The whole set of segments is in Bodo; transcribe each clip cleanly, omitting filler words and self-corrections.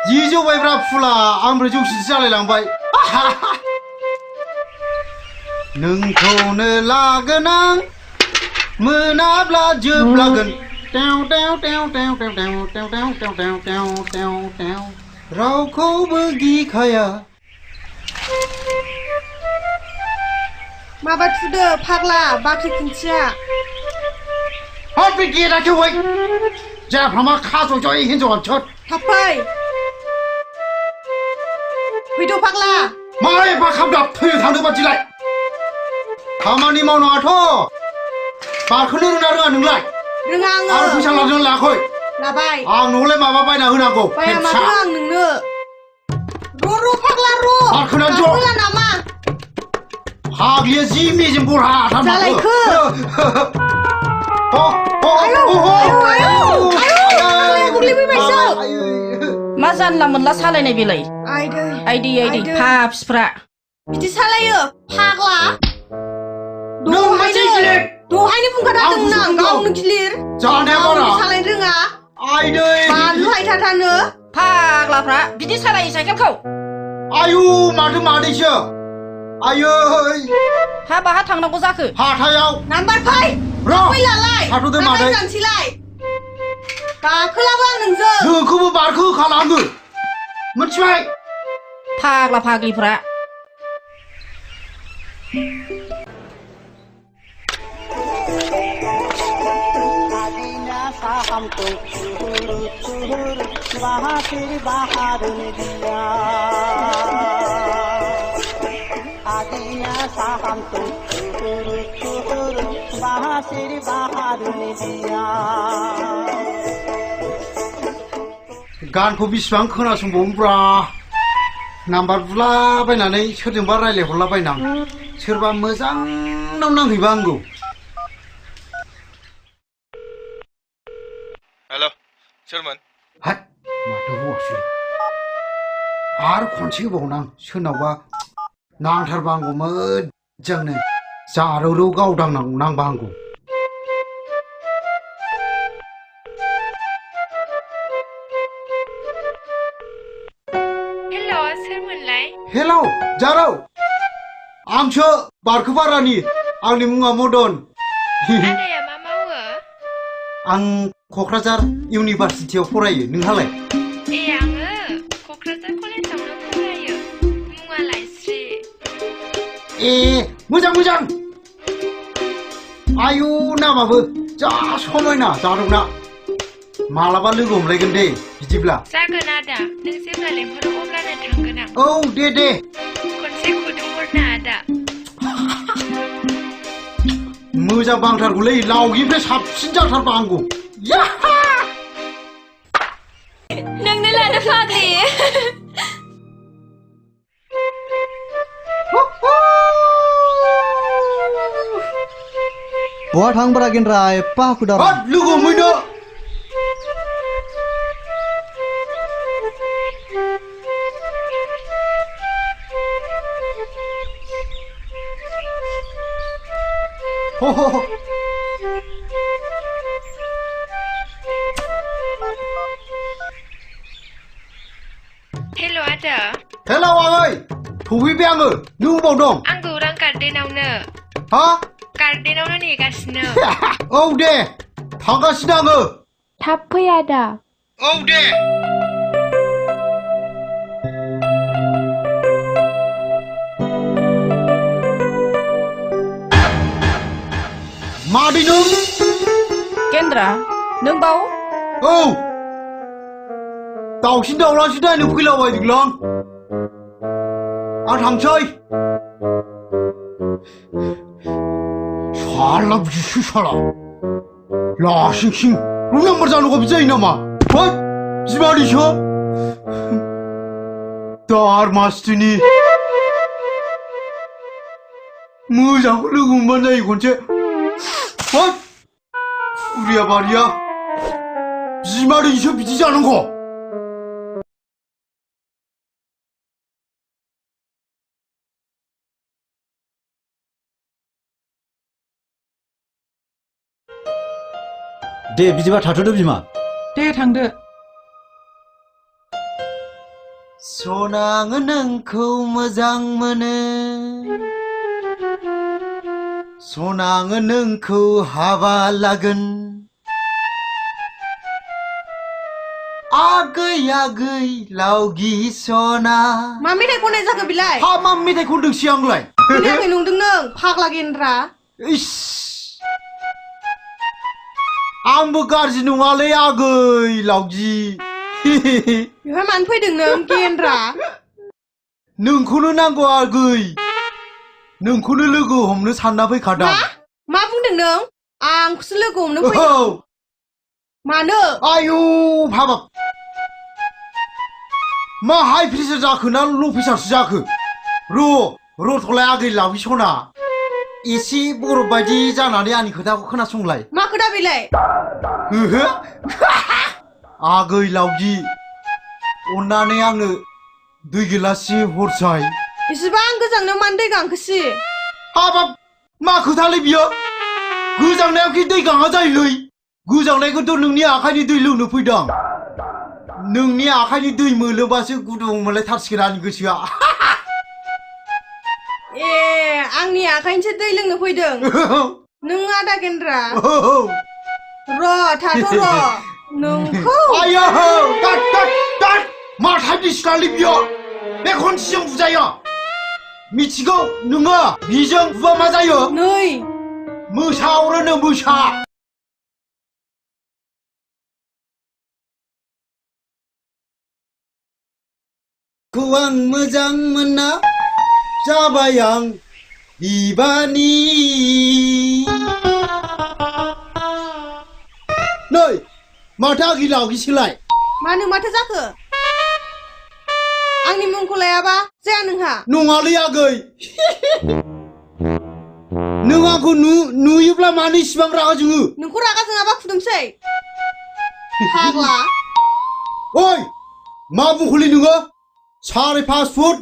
जिजौ बायब्रा फुला आमफ्राय जौसिसो जालायलांबाय नोंखौनो लागोन आं मोनाब्ला जोबलागोन रावखौबो गिखाया माबा थुदो फाग्ला बाख्रि खुन्थिया हाब बे गेटआ खेवबाय जाफ्रामा खाज'ज'य हिन्जावा थोद थाब फै फैद' फाग्ला मा एफा खामदाब थैनो थांनो बादिलाय खामानि मावनाङाथ' बारखोनो रोङा नोंलाय रोङा आङो आरो फैसा लादों लायाखै लाबाय आं न'आवलाय माबा बायना होनांगौ बाया माथो आं नोंनो र' फाग्ला र' बारखोनानै ज' होला नामा फाग्लिया जि मेजेम बरहा जालायखो मा जानला मोनला सालायनाय बेलाय आइदै आइदै फाफिफ्रा बिदि सालायो फाग्ला दहायनो बुंखादों आं गावनो गिलिर जानाया बारा सालायनो रोङा आइदै बानलु हायथाथानो फाग्लाफ्रा बिदि सालायो साइकेलखौ आयु माथो मादैसो आयै हा बाहा थांनांगौ जाखो हाथायाव नाम्बार फै फैलालाय थाथ'दो मादै जानोसैलाय गाखोलाबो आं नोंजों नोंखौबो बारखो होखालाङो मिथिबाय फाग्ला फाग्लिफ्रा गानखौ बेसेबां खोनासंबावनोब्रा नाम्बार बुलाबायनानै सोरजोंबा रायलायहरलाबायनां सोरबा मोजांनाव नांहैबा आंगौ हेल' सोरमोन हाट माथो हौवासो आरो खनसे होबावनां सोरनावबा नांथारबा आंगौ मोजांनो जारौरौ गावदांनांगौ नांबा आंगौ हेलौ जारौ आंसो बारखो बारानि आंनि मुङा मदन आदाया मा मावो आं क'क्राझार इउनिभारसिटियाव फरायो नोंहालाय ए आङो क'क्राझार कलेजावनो फरायो मुङा लाइस्रि ए मोजां आयु नामाबो जा समायना जारौना मालाबा लोगो हमलायगोन दे बिदिब्ला जागोन आदा नों जेब्ला लेंहरो अब्लानो थांगोन आं औ दे खनसे खुदुंहरना आदा मोजां बांथारगौलै लावगिनिफ्राय साबसिन जाथारबा आंगौ नोंनो लानो फाग्लि बहा थांब्रा गेन्द्रा एफा हाखुदार लोगो हमहैनो हेल' आदा हेलौ आगै सफैबाय आङो नों बबाव दं आं गौरां गार्डेनावनो हा गार्डेनावनो नेगासिनो औ दे थांगासिनो आङो थाब फै आदा औ दे मादै नों केन्द्रा नों बाव औ दाउसिन दाउलासो नायनो फैलाबायदोंलां आं थांसै साला बिसो साला लासिंसिं रं नाम्बार जानांगौ बिदि जायो नामा होद बिमादैसो दार मास्टिनि मोजांखौ लोगो मोनबानो जायो खनसे होद उरिया बारिया बिमादैसो बिदि जानांगौ दे बिदिबा थाथ'दो बिमा दे थांदो सनाङो नोंखौ मोजां मोनो सनाङो नोंखौ हाबा लागोन आगै आगै लावगि सना मा मेथाइ खननाय जाखो बिलाय हा मा मेथाइ खनदोंसै आंलाय खोनायाखै नंदों नों फाग्ला गेन्द्रा इस आंबो गाज्रि नङालै आगै लावगि बेवहाय मानो फैदों नों गेन्द्रा नोंखौनो नांगौ आगै नोंखौनो लोगो हमनो सानना फैखादां मा बुंदों नों आंखौसो लोगो हमनो औ फैदों मानो आयु हाबाब मा हाइ प्रेसार जाखो ना ल' प्रेसारसो जाखो र'थलाय आगै लावगि सना एसे बरफ बायदि जानानै आंनि खोथाखौ खोनासंलाय मा खोथा बेलाय ओहो आगै लावगि अन्नानै आंनो दै गिलाससे हरसाय इसिबां गोजांनायाव मानो दै गांखोसि हाबाब मा खोथालै बियो गोजांनायाव कि दै गाङा जायोलै गोजांनायखौथ' नोंनि आखाइनि दै लोंनो फैदों नोंनि आखाइनि दै मोलोबासो गुदुं मोनलायथारसिगोन आंनि गोसोआ ए आंनि आखाइनिसो दै लोंनो फैदों नों आदा गेन्द्रा र' थाथ' र' नोंखौ आयौ दाद मा टाइपनि सिख्लालै बियो बे खनसेजों बुजायो मिथिगौ नोङो बिजों बुबा मा जायो नै मोसा अरोनो मोसा खौ आं मोजां मोनना जाबाय आं बिबानि नै माथो आगै लावगिसोलाय मानो माथो जाखो आंनि मुंखौ लायाबा जाया नोंहा नङालै आगै नों आंखौ नुयोब्ला मानो इसिबां रागा जोङो नोंखौ रागा जोङाबा फुदुंसै फाग्ला ओइ मा बुंखोलै नोङो 5.5 फुट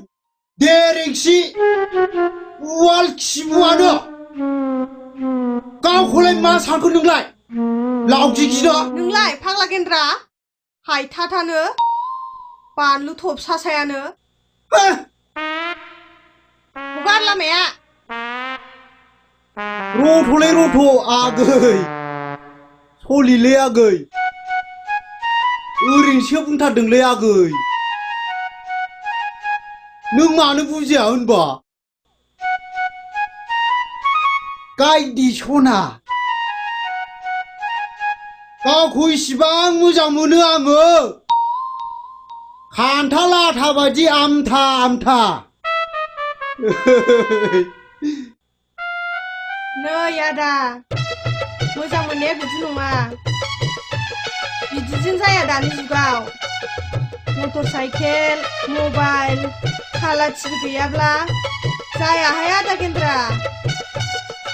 1.5 इंसि वाल खिबुआनो गावखौलाय मा सानखो नोंलाय लावगि गिना नोंलाय फाग्ला गेन्द्रा हायथाथानो बानलु थबसासायानो हगार लामाया रथ'लै रथ' आगै सलिलै आगै ओरैनोसो बुंथारदोंलै आगै नों मानो बुजिया होनबा गायदि सना गावखौ इसिबां मोजां मोनो आङो खान्थाल आथा बायदि आमथा आमथा नै आदा मोजां मोननाया बिदि नङा बिदिजों जाया दानि जुगाव मटर साइकेल मबाइल काला टिभि गैयाब्ला जायाहाय आदा गेन्द्रा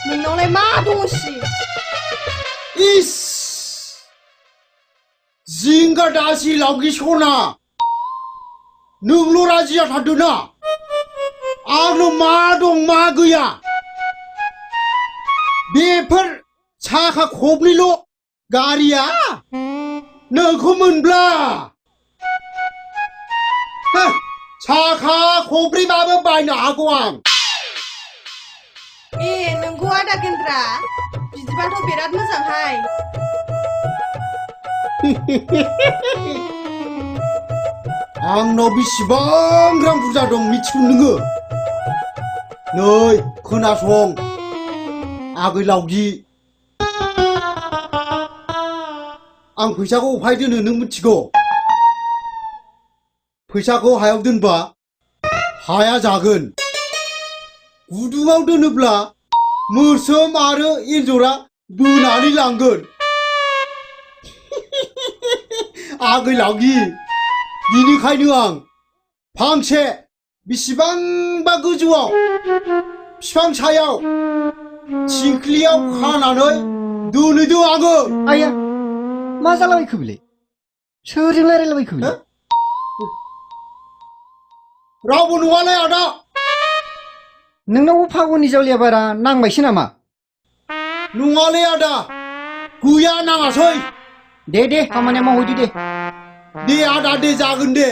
नोंनावलाय मा दङसि इस जिंगा दासि लावगि सना नोंल' राजि जाथारदोंना आंनाव मा दं मा गैया बेफोर साखा खबनैल' गारिया नोंखौ मोनब्ला साखा खब्रैबाबो बायनो हागौ आं ए नोंगौ आदा गेन्द्रा बिदिबाथ' बिराद मोजांहाय आंनाव बेसेबां रां बुरजा दं मिथिगौ नोङो नै खोनासं आगै लावगि आं फैसाखौ अफाय दोनो नों मिथिगौ फैसाखौ हायाव दोनबा हाया जागोन गुदुङाव दोनोब्ला मोस्रोम आरो एन्जरा बोनानै लांगोन आगै लावगि बिनिखायनो आं फांसे बेसेबांबा गोजौआव बिफां सायाव थिंख्लियाव खानानै दोनहैदों आङो आया मा जालाबायखो बेलाय सोरजों रायलायलाबायखो बेलाय रावबो नङालै आदा नोंनावबो फागुननि जावलिया बारा नांबायसो नामा नङालै आदा गैया नाङासै दे खामानिया मावहैदो दे दे आदा दे जागोन दे